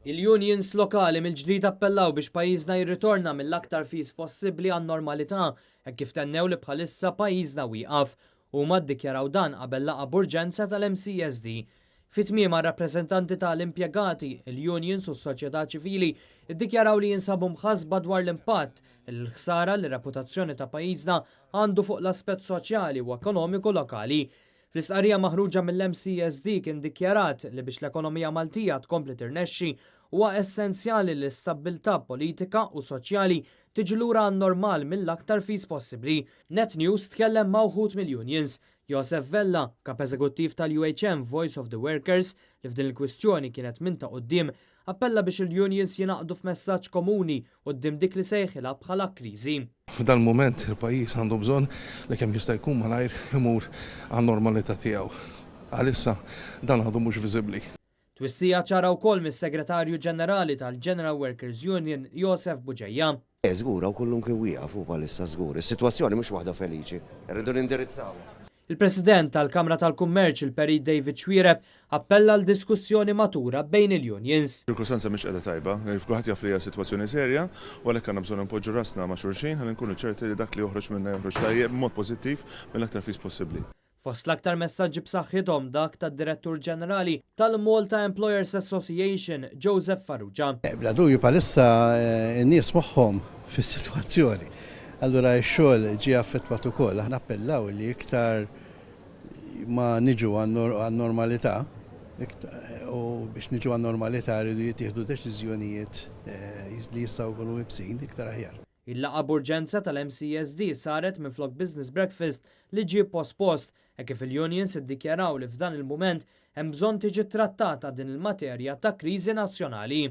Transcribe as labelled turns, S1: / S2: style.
S1: Il-unions lokali mill-ġdid appellaw biex pajjiżna jirritorna mill-aktar fis possibbli għan-normalità hekk kif tennew li bħalissa pajjiżna wieqaf huma ddikjaraw dan qabel laqgħa b'urġenza tal-MCSD. Fit-tmiema rappreżentanti tal-impjegati, il-unions u s-soċjetà ċivili iddikjaraw li jinsabu mħasba dwar l-impatt il-ħsara li reputazzjoni ta' pajjiżna għandu fuq l-aspett soċjali u ekonomiku lokali. Fl-istqarrija maħruġa mill-MCSD kien dikjarat li biex l-ekonomija Maltija tkompli tirnexxi huwa essenzjali li l-stabbiltà politika u soċjali tiġi lura għan-normal mill-aktar fis possibbli. Net News tkellem ma' wħud mill-unions. Josef Vella, kap eżekuttiv tal-UHM Voice of the Workers, li f'din il-kwistjoni kienet minn ta' quddiem, appella biex il-unions jinaqdu f'messaġġ komuni quddiem dik li sejħilha bħala kriżi.
S2: F'dan mument il-pajjiż għandu bżonn li kemm jista' jkun malajr imur għan-normalità tiegħu. Għalissa dan għadu mhux viżibbli.
S1: Twissija ċara wkoll mis-Segretarju Ġenerali tal-General Workers Union Josef Buġejja.
S3: Żgur hawn kullum kien wieqaf u bħalissa żgur. Is-sitwazzjoni mhux waħda feliċi. Irridu nindirizzaw.
S1: Il-President tal-Kamra tal-Kummerċ il-Perit David Xwiereb appella l-diskussjoni matura bejn il-unions.
S4: Il-kostanza mhix qiegħda tajba, kulħadd jaf li hija sitwazzjoni serja, u għalhekk għandna bżonn npoġġu rasna ma' xulxin ħalli nkunu ċerti li dak li joħroġ minna joħroġ tajjeb b'mod pożittiv mill-aktar fis possibbli.
S1: Fost l-aktar messaġġi b'saħħithom dak tad-Direttur Ġenerali tal-Malta Employers Association Joseph Farrugia.
S5: Bla dubju bħalissa n-nies moħħhom fis-sitwazzjoni. Allura x-xogħol ġie affettwat ukoll, aħna appellaw li iktar ma niġu għan-normalità u biex niġu għan-normalità rridu jittieħdu deċiżjonijiet li jistgħu jkunu mibsin iktar aħjar.
S1: Il-laqgħa b'urġenza tal-MCSD saret minflok Business Breakfast li ġie postpost hekk kif il-unions iddikjaraw li f'dan il-mument hemm bżonn tiġi trattata din il-materja ta' kriżi nazzjonali.